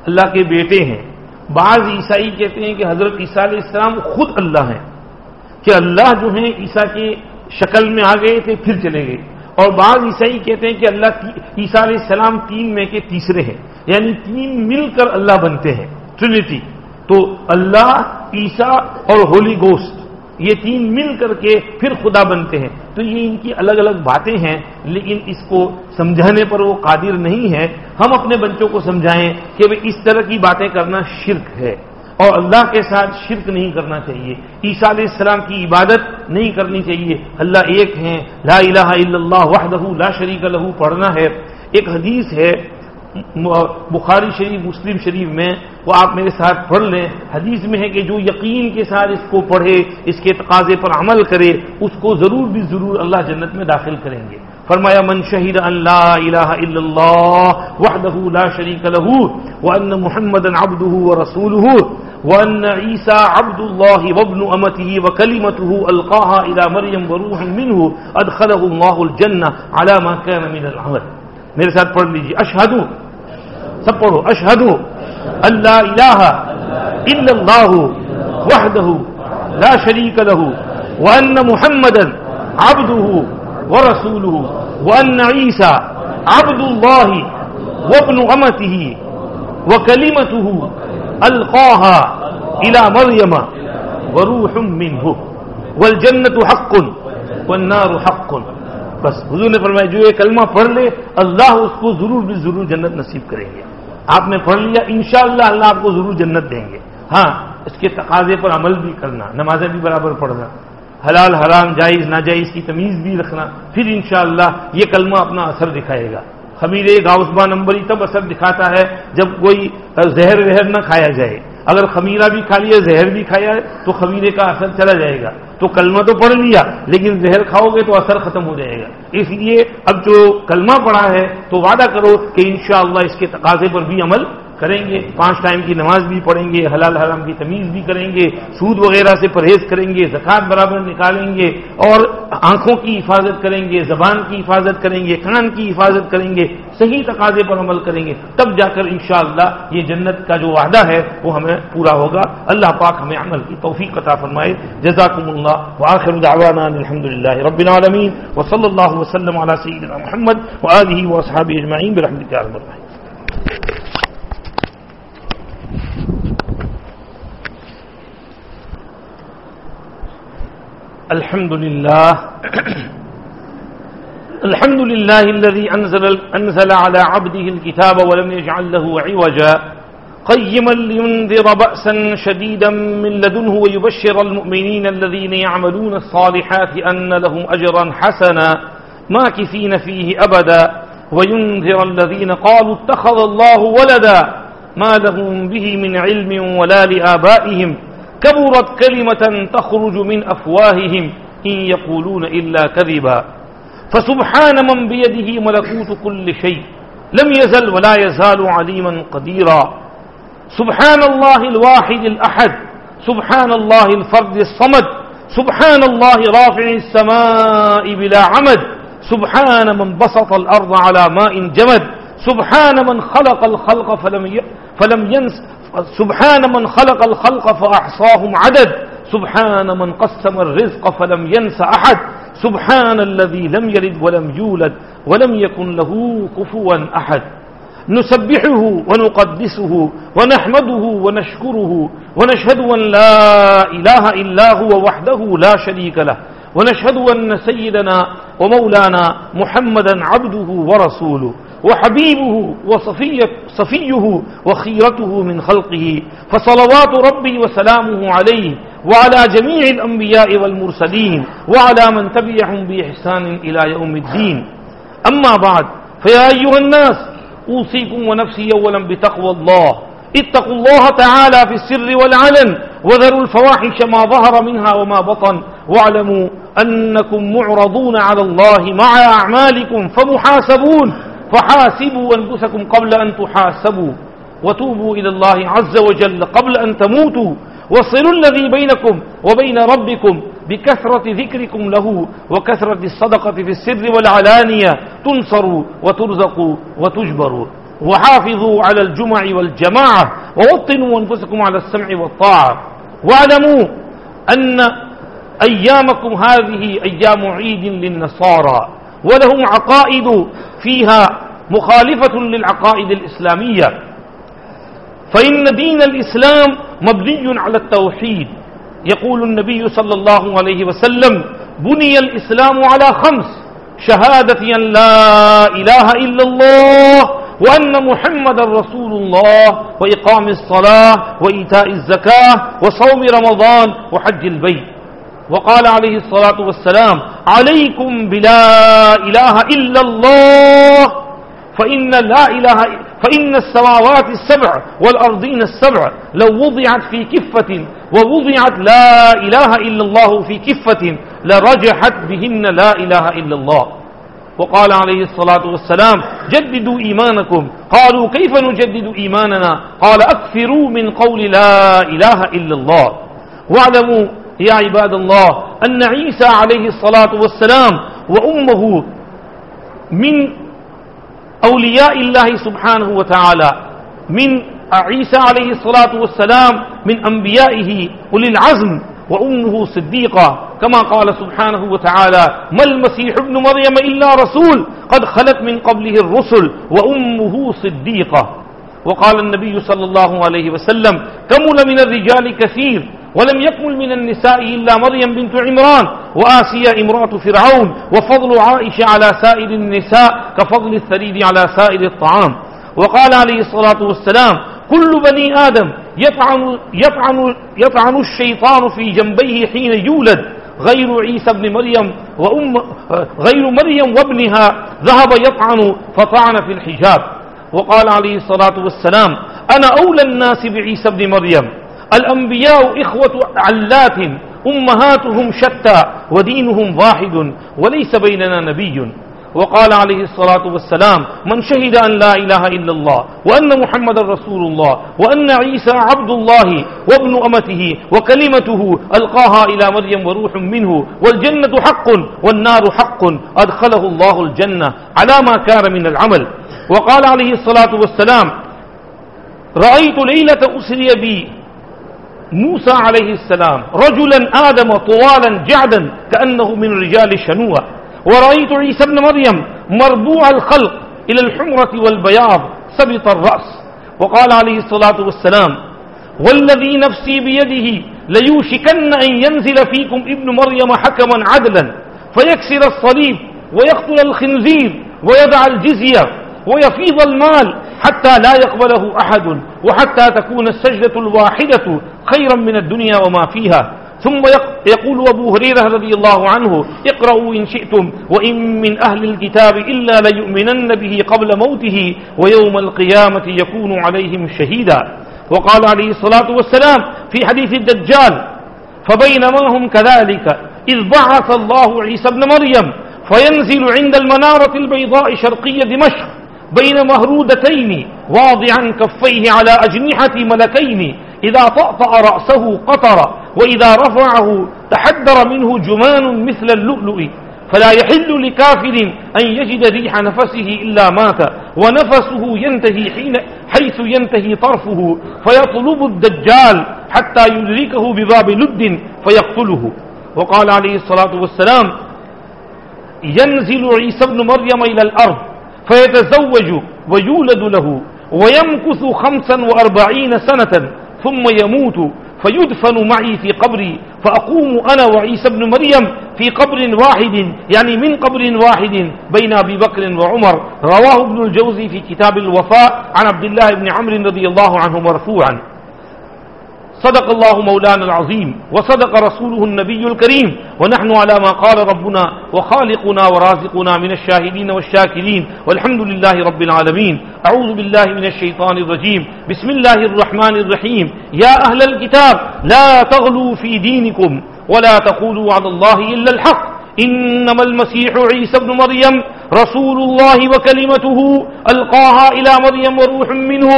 اللہ کے بیٹے ہیں۔ بعض عیسائی کہتے ہیں کہ حضرت عیسیٰ علیہ السلام خود اللہ ہیں، کہ اللہ جو ہیں عیسیٰ کے شکل میں آ گئے تھے پھر چلے گئے۔ اور بعض عیسائی کہتے ہیں کہ اللہ عیسیٰ علیہ السلام 3 میں کے تیسرے ہیں، یعنی 3 مل کر اللہ بنتے ہیں، ٹرینٹی۔ تو اللہ، عیسیٰ اور ہولی گوسٹ، یہ 3 مل کر کے پھر خدا بنتے ہیں۔ تو یہ ان کی الگ الگ باتیں ہیں، لیکن اس کو سمجھانے پر وہ قادر نہیں ہے۔ ہم اپنے بچوں کو سمجھائیں کہ اس طرح کی باتیں کرنا شرک ہے، اور اللہ کے ساتھ شرک نہیں کرنا چاہیے۔ عیسیٰ علیہ السلام کی عبادت نہیں کرنی چاہیے۔ اللہ ایک ہیں، لا الہ الا اللہ وحدہ لا شریک لہ پڑھنا ہے۔ ایک حدیث ہے بخاری شریف، مسلم شریف میں، وہ آپ میرے ساتھ پڑھ لیں۔ حدیث میں ہے کہ جو یقین کے ساتھ اس کو پڑھے، اس کے تقاضے پر عمل کرے، اس کو ضرور بھی ضرور اللہ جنت میں داخل کریں گے۔ فرمایا من شہد ان لا الہ الا اللہ وحدہ لا شریک لہ وان محمدا عبدہ ورسولہ وان عیسی عبد اللہ وابن امتہ وکلمتہ القاها الى مریم وروح منہ ادخلہ اللہ الجنہ علی ما کان من العمل۔ میرے ساتھ پڑھ لیجیے، اشہد، سب پڑھو، اشہد ان لا الہ الا اللہ وحدہ لا شریک لہ وان محمدا عبدہ ورسولہ وان عیسی عبد اللہ وابن امتہ وکلمتہ القاها الى مریم وروح منہ والجنۃ حق والنار حق۔ بس حضور نے فرمایا جو یہ کلمہ پڑھ لے اللہ اس کو ضرور بھی ضرور جنت نصیب کریں گے۔ آپ نے پڑھ لیا، انشاءاللہ اللہ آپ کو ضرور جنت دیں گے۔ ہاں، اس کے تقاضے پر عمل بھی کرنا، نمازیں بھی برابر پڑھنا، حلال حرام جائز ناجائز کی تمیز بھی رکھنا، پھر انشاءاللہ یہ کلمہ اپنا اثر دکھائے گا۔ خمیرے گاؤسبا نمبری تب اثر دکھاتا ہے جب کوئی زہر وہر نہ کھایا جائے۔ اگر خمیرہ بھی کھا لیا، زہر بھی کھایا ہے تو خمیرے کا اثر چلا جائے گا۔ تو کلمہ تو پڑھ لیا لیکن زہر کھاؤ گے تو اثر ختم ہو جائے گا۔ اس لیے اب جو کلمہ پڑھا ہے تو وعدہ کرو کہ انشاءاللہ اس کے تقاضے پر بھی عمل کریں گے، 5 ٹائم کی نماز بھی پڑھیں گے، حلال حرام کی تمیز بھی کریں گے، سود وغیرہ سے پرہیز کریں گے، زکوٰۃ برابر نکالیں گے، اور آنکھوں کی حفاظت کریں گے، زبان کی حفاظت کریں گے، کان کی حفاظت کریں گے، صحیح تقاضے پر عمل کریں گے، تب جا کر انشاءاللہ یہ جنت کا جو وعدہ ہے وہ ہمیں پورا ہوگا۔ اللہ پاک ہمیں عمل کی توفیق عطا فرمائے۔ جزاکم اللہ وآخر دعوانا الحمدللہ رب العالمین وصلی اللہ وسلم علی سیدنا محمد وآلہ واصحابہ اجمعین برحمتک یا ارحم الراحمین۔ الحمد لله الذي أنزل على عبده الكتاب ولم يجعل له عوجا قيما لينذر بأسا شديدا من لدنه ويبشر المؤمنين الذين يعملون الصالحات أن لهم أجرا حسنا ماكثين فيه أبدا وينذر الذين قالوا اتخذ الله ولدا ما لهم به من علم ولا لآبائهم كبرت كلمة تخرج من أفواههم إن يقولون إلا كذبا فسبحان من بيده ملكوت كل شيء لم يزل ولا يزال عليما قديرا سبحان الله الواحد الأحد سبحان الله الفرد الصمد سبحان الله رافع السماء بلا عمد سبحان من بسط الأرض على ماء جمد سبحان من خلق الخلق فلم ينس سبحان من خلق الخلق فأحصاهم عدد سبحان من قسم الرزق فلم ينس أحد سبحان الذي لم يلد ولم يولد ولم يكن له كفوا أحد نسبحه ونقدسه ونحمده ونشكره ونشهد أن لا إله إلا هو وحده لا شريك له ونشهد أن سيدنا ومولانا محمدا عبده ورسوله وحبيبه وصفيه وخيرته من خلقه فصلوات ربي وسلامه عليه وعلى جميع الأنبياء والمرسلين وعلى من تبعهم بإحسان إلى يوم الدين أما بعد فيا أيها الناس أوصيكم ونفسي أولا بتقوى الله اتقوا الله تعالى في السر والعلن وذروا الفواحش ما ظهر منها وما بطن واعلموا أنكم معرضون على الله مع أعمالكم فمحاسبون فحاسبوا أنفسكم قبل أن تحاسبوا وتوبوا إلى الله عز وجل قبل أن تموتوا وصلوا الذي بينكم وبين ربكم بكثرة ذكركم له وكثرة الصدقة في السر والعلانية تنصروا وترزقوا وتجبروا وحافظوا على الجمع والجماعة ووطنوا أنفسكم على السمع والطاعة واعلموا أن أيامكم هذه أيام عيد للنصارى ولهم عقائد فيها مخالفة للعقائد الإسلامية فإن دين الإسلام مبني على التوحيد يقول النبي صلى الله عليه وسلم بني الإسلام على 5 شهادة أن لا إله إلا الله وأن محمد رسول الله وإقام الصلاة وإيتاء الزكاة وصوم رمضان وحج البيت وقال عليه الصلاة والسلام عليكم بلا إله إلا الله فإن السماوات السبع والأرضين السبع لو وضعت في كفة ووضعت لا إله إلا الله في كفة لرجحت بهن لا إله إلا الله وقال عليه الصلاة والسلام جددوا إيمانكم قالوا كيف نجدد إيماننا قال أكثروا من قول لا إله إلا الله واعلموا يا عباد الله أن عيسى عليه الصلاة والسلام وأمه من أولياء الله سبحانه وتعالى من عيسى عليه الصلاة والسلام من أنبيائه أولي العزم وأمه صديقة كما قال سبحانه وتعالى ما المسيح ابن مريم إلا رسول قد خلت من قبله الرسل وأمه صديقة وقال النبي صلى الله عليه وسلم كمل من الرجال كثير ولم يكمل من النساء إلا مريم بنت عمران وآسيا امرأة فرعون وفضل عائشة على سائر النساء كفضل الثريد على سائر الطعام وقال عليه الصلاة والسلام كل بني آدم يطعن الشيطان في جنبيه حين يولد غير عيسى بن مريم غير مريم وابنها ذهب يطعن فطعن في الحجاب وقال عليه الصلاة والسلام أنا أولى الناس بعيسى بن مريم الأنبياء إخوة علات أمهاتهم شتى ودينهم واحد وليس بيننا نبي وقال عليه الصلاة والسلام من شهد أن لا إله إلا الله وأن محمد رسول الله وأن عيسى عبد الله وابن أمته وكلمته ألقاها إلى مريم وروح منه والجنة حق والنار حق أدخله الله الجنة على ما كان من العمل وقال عليه الصلاة والسلام رأيت ليلة أسري بي موسى عليه السلام رجلا آدم طوالا جعدا كأنه من رجال الشنوء ورأيت عيسى بن مريم مربوع الخلق إلى الحمرة والبياض سبط الرأس وقال عليه الصلاة والسلام والذي نفسي بيده ليوشكن أن ينزل فيكم ابن مريم حكما عدلا فيكسر الصليب ويقتل الخنزير ويدع الجزية ويفيض المال حتى لا يقبله أحد وحتى تكون السجدة الواحدة خيرا من الدنيا وما فيها ثم يقول أبو هريرة رضي الله عنه اقرأوا إن شئتم وإن من أهل الكتاب إلا ليؤمنن به قبل موته ويوم القيامة يكون عليهم شهيدا وقال عليه الصلاة والسلام في حديث الدجال فبينما هم كذلك إذ بعث الله عيسى بن مريم فينزل عند المنارة البيضاء شرقية دمشق بين مهرودتين واضعا كفيه على أجنحة ملكين إذا طأطأ رأسه قطر وإذا رفعه تحدر منه جمان مثل اللؤلؤ فلا يحل لكافر أن يجد ريح نفسه إلا مات ونفسه ينتهي حيث ينتهي طرفه فيطلب الدجال حتى يدركه بباب لد فيقتله وقال عليه الصلاة والسلام ينزل عيسى بن مريم إلى الأرض فيتزوج ويولد له ويمكث 45 سنة ثم يموت فيدفن معي في قبري فأقوم أنا وعيسى بن مريم في قبر واحد يعني من قبر واحد بين أبي بكر وعمر رواه ابن الجوزي في كتاب الوفاء عن عبد الله بن عمرو رضي الله عنه مرفوعا صدق الله مولانا العظيم وصدق رسوله النبي الكريم ونحن على ما قال ربنا وخالقنا ورازقنا من الشاهدين والشاكرين والحمد لله رب العالمين أعوذ بالله من الشيطان الرجيم بسم الله الرحمن الرحيم يا أهل الكتاب لا تغلوا في دينكم ولا تقولوا على الله إلا الحق إنما المسيح عيسى بن مريم رسول الله وكلمته ألقاها إلى مريم وروح منه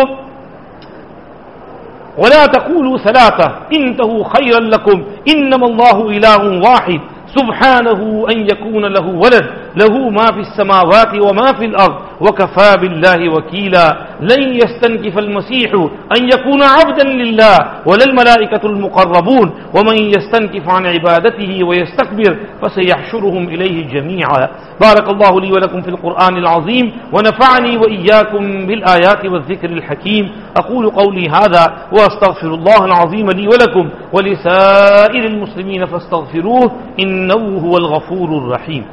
ولا تقولوا ثلاثة انتهوا خيرا لكم إنما الله إله واحد سبحانه أن يكون له ولد له ما في السماوات وما في الأرض وكفى بالله وكيلا لن يستنكف المسيح أن يكون عبدا لله ولا الملائكة المقربون ومن يستنكف عن عبادته ويستكبر فسيحشرهم إليه جميعا. بارك الله لي ولكم في القرآن العظيم ونفعني وإياكم بالآيات والذكر الحكيم. أقول قولي هذا وأستغفر الله العظيم لي ولكم ولسائر المسلمين فاستغفروه إنه هو الغفور الرحيم.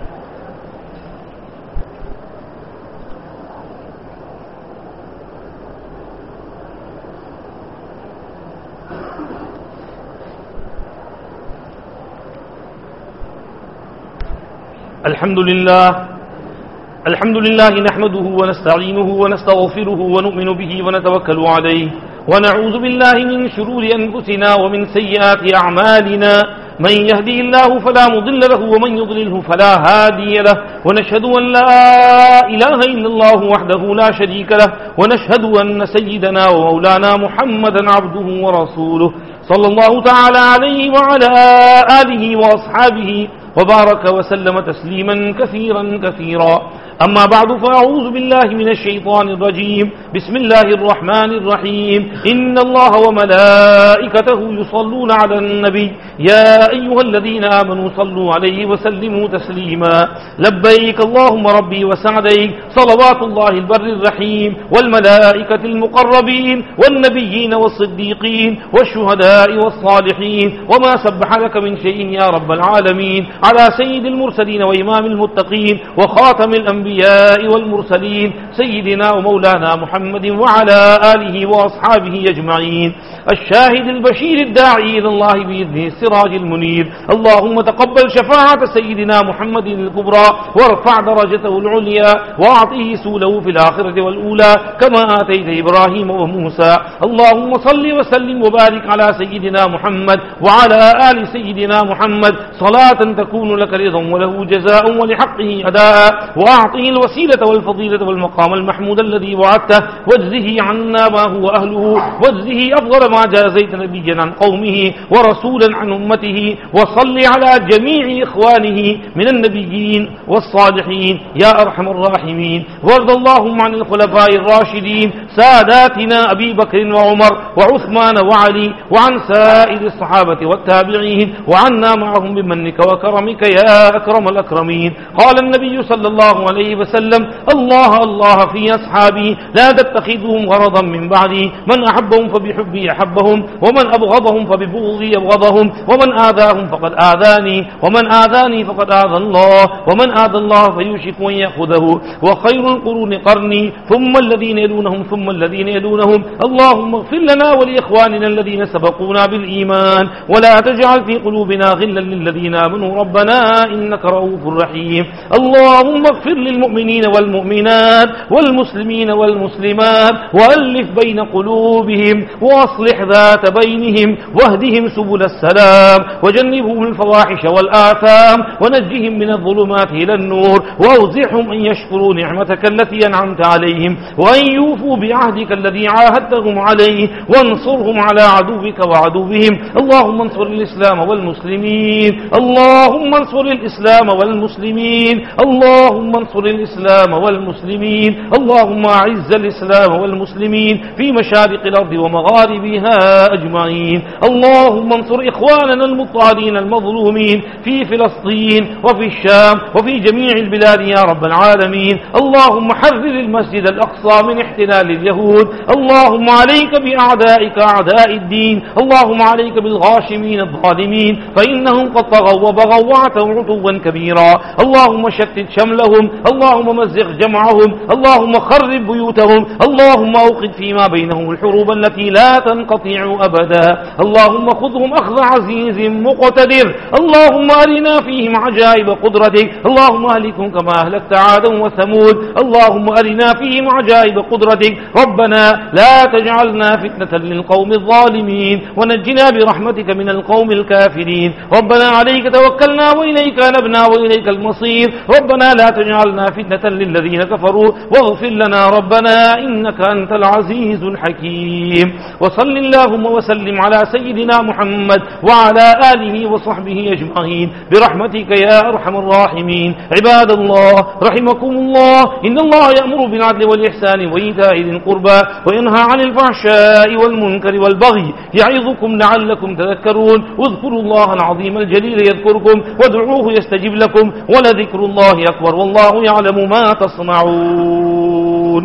الحمد لله نحمده ونستعينه ونستغفره ونؤمن به ونتوكل عليه ونعوذ بالله من شرور أنفسنا ومن سيئات أعمالنا من يهدي الله فلا مضل له ومن يضلله فلا هادي له ونشهد أن لا إله إلا الله وحده لا شريك له ونشهد أن سيدنا ومولانا محمدا عبده ورسوله صلى الله تعالى عليه وعلى آله وأصحابه وبارك وسلم تسليما كثيرا. أما بعد فأعوذ بالله من الشيطان الرجيم. بسم الله الرحمن الرحيم. إن الله وملائكته يصلون على النبي يا أيها الذين آمنوا صلوا عليه وسلموا تسليما. لبيك اللهم ربي وسعديك صلوات الله البر الرحيم والملائكة المقربين والنبيين والصديقين والشهداء والصالحين وما سبح لك من شيء يا رب العالمين على سيد المرسلين وإمام المتقين وخاتم الأنبياء والمرسلين سيدنا ومولانا محمد وعلى آله وأصحابه أجمعين الشاهد البشير الداعي إلى الله بإذنه السراج المنير. اللهم تقبل شفاعة سيدنا محمد الكبرى وارفع درجته العليا وأعطيه سوله في الآخرة والأولى كما آتيت إبراهيم وموسى. اللهم صل وسلم وبارك على سيدنا محمد وعلى آل سيدنا محمد صلاة تكون لك رضا وله جزاء ولحقه أداء وأعطه الوسيلة والفضيلة والمقام المحمود الذي وعدته واجزه عنا ما هو أهله واجزه أفضل ما جازيت نبيا عن قومه ورسولا عن أمته وصل على جميع إخوانه من النبيين والصالحين يا أرحم الراحمين. وارض اللهم عن الخلفاء الراشدين ساداتنا أبي بكر وعمر وعثمان وعلي وعن سائر الصحابة والتابعين وعنا معهم بمنك وكرمك يا أكرم الأكرمين. قال النبي صلى الله عليه وسلم الله في أصحابي لا تتخذهم غرضا من بعدي من أحبهم فبحبي أحبهم ومن أبغضهم فببغضي أبغضهم ومن آذاهم فقد آذاني ومن آذاني فقد آذى الله ومن آذى الله فيوشك أن يأخذه وخير القرون قرني ثم الذين يلونهم ثم الذين يلونهم. اللهم اغفر لنا ولإخواننا الذين سبقونا بالإيمان ولا تجعل في قلوبنا غلا للذين آمنوا ربنا إنك رؤوف رحيم. اللهم اغفر للمؤمنين والمؤمنات والمسلمين والمسلمات وألف بين قلوبهم وأصلح ذات بينهم واهدهم سبل السلام وجنبهم الفواحش والآثام ونجهم من الظلمات إلى النور وأوزعهم أن يشكروا نعمتك التي أنعمت عليهم وأن يوفوا بعهدك الذي عاهدتهم عليه وانصرهم على عدوك وعدوهم. اللهم انصر الإسلام والمسلمين اللهم انصر الإسلام والمسلمين اللهم انصر الإسلام والمسلمين اللهم أعز الإسلام والمسلمين في مشارق الأرض ومغاربها أجمعين. اللهم انصر إخواننا المضطهدين المظلومين في فلسطين وفي الشام وفي جميع البلاد يا رب العالمين. اللهم حرر المسجد الأقصى من احتلال اليهود. اللهم عليك بأعدائك أعداء الدين. اللهم عليك بالغاشمين الظالمين فإنهم قد طغوا وبغوا وعتوا عتوا كبيرا. اللهم شتت شملهم اللهم مزق جمعهم اللهم خرب بيوتهم اللهم أوقد فيما بينهم الحروب التي لا تنقطع أبدا. اللهم خذهم أخذ عزيز مقتدر. اللهم أرنا فيهم عجائب قدرتك. اللهم أهلكهم كما أهلكت عادا وثمود. اللهم أرنا فيهم عجائب قدرتك. ربنا لا تجعلنا فتنة للقوم الظالمين ونجنا برحمتك من القوم الكافرين ربنا عليك توكلنا وإليك أنبنا وإليك المصير ربنا لا تجعلنا فتنة للذين كفروا واغفر لنا ربنا إنك أنت العزيز الحكيم وصل اللهم وسلم على سيدنا محمد وعلى آله وصحبه أجمعين برحمتك يا أرحم الراحمين عباد الله رحمكم الله إن الله يأمر بالعدل والإحسان وإيتاء ذي القربى وينهى عن الفحشاء والمنكر والبغي يعظكم لعلكم تذكرون اذكروا الله العظيم الجليل يذكركم وادعوه يستجب لكم ولذكر الله أكبر والله يعلم ما تصنعون.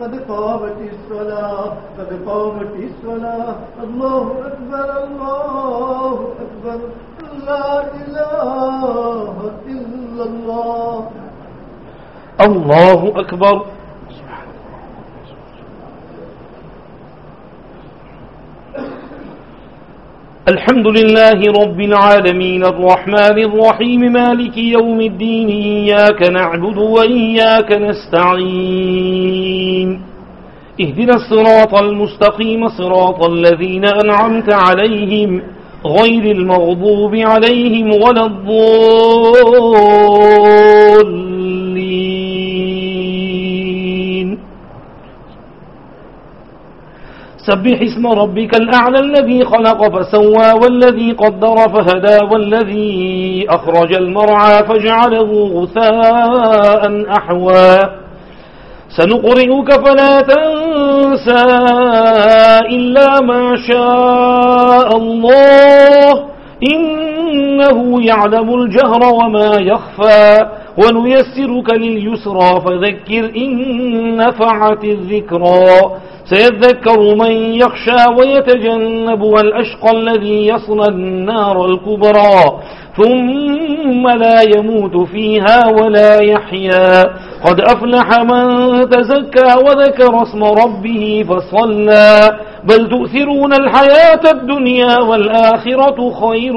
قد قامت الصلاة قد قامت الصلاة الله أكبر الله أكبر لا إله إلا الله الله أكبر. الحمد لله رب العالمين الرحمن الرحيم مالك يوم الدين إياك نعبد وإياك نستعين اهدنا الصراط المستقيم صراط الذين أنعمت عليهم غير المغضوب عليهم ولا الضالين. سبح اسم ربك الأعلى الذي خلق فسوى والذي قدر فهدى والذي أخرج المرعى فجعله غثاء أحوى سنقرئك فلا تنسى إلا ما شاء الله إنه يعلم الجهر وما يخفى ونيسرك لليسرى فذكر إن نفعت الذكرى سيذكر من يخشى ويتجنبها الأشقى الذي يصلى النار الكبرى ثم لا يموت فيها ولا يحيا قد أفلح من تزكى وذكر اسم ربه فصلى بل تؤثرون الحياة الدنيا والآخرة خير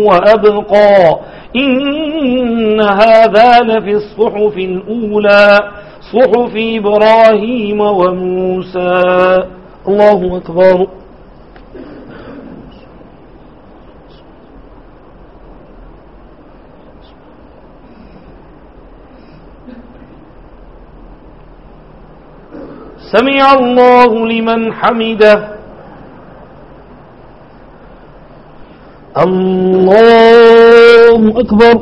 وأبقى إن هذا لفي الصحف الأولى صحف إبراهيم وموسى. الله أكبر. سمع الله لمن حمده. الله أكبر.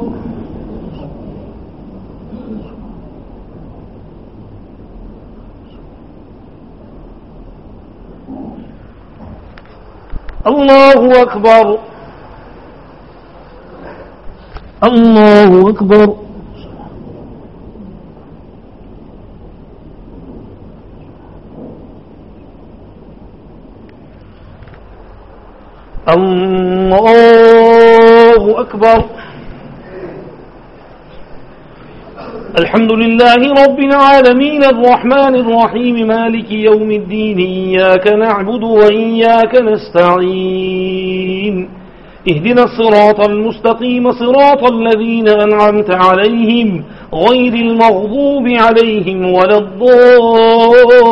الله أكبر. الله أكبر. الله أكبر. الحمد لله رب العالمين الرحمن الرحيم مالك يوم الدين إياك نعبد وإياك نستعين اهدنا الصراط المستقيم صراط الذين أنعمت عليهم غير المغضوب عليهم ولا الضالين.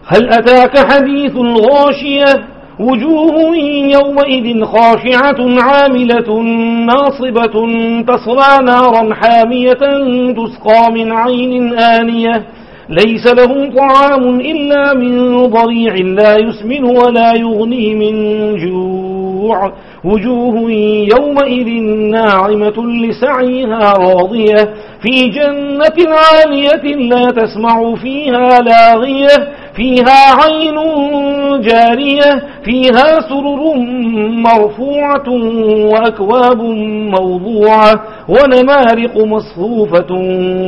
هل أتاك حديث الغاشية وجوه يومئذ خاشعة عاملة ناصبة تصلى نارا حامية تسقى من عين آنية ليس لهم طعام إلا من ضريع لا يسمن ولا يغني من جوع وجوه يومئذ ناعمة لسعيها راضية في جنة عالية لا تسمع فيها لاغية فيها عين جارية فيها سرر مرفوعة وأكواب موضوعة ونمارق مصفوفة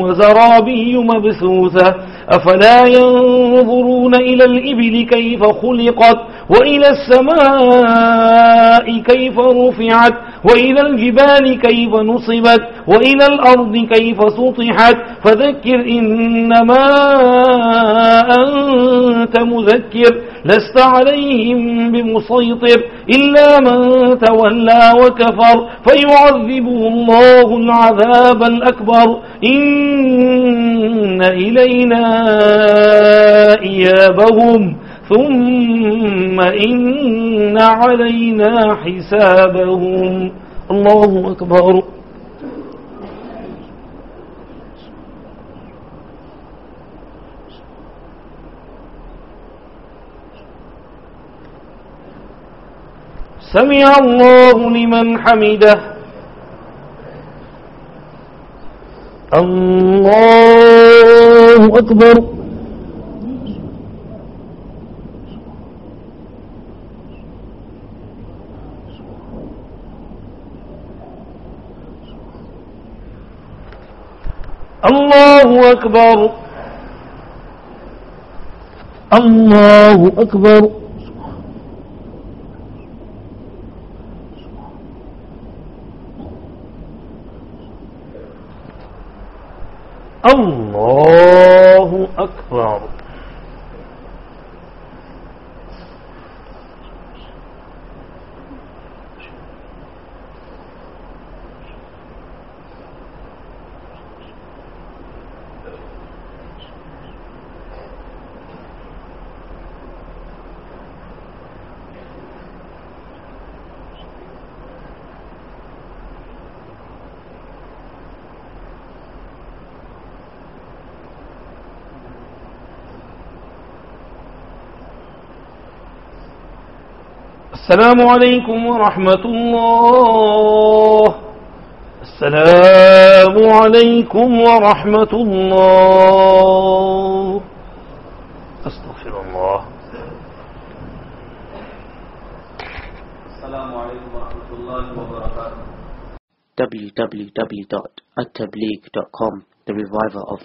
وزرابي مبثوثة أفلا ينظرون إلى الإبل كيف خلقت وإلى السماء كيف رفعت وإلى الجبال كيف نصبت وإلى الأرض كيف سطحت فذكر إنما أنت مذكر لست عليهم بمسيطر إلا من تولى وكفر فيعذبه الله العذاب الأكبر إن إلينا إيابهم ثم إن علينا حسابهم. الله أكبر. سمع الله لمن حمده. الله أكبر. الله أكبر. الله أكبر. الله أكبر. السلام عليكم ورحمة الله. السلام عليكم ورحمة الله. أستغفر الله. السلام عليكم ورحمة الله وبركاته. www.attableek.com, the reviver of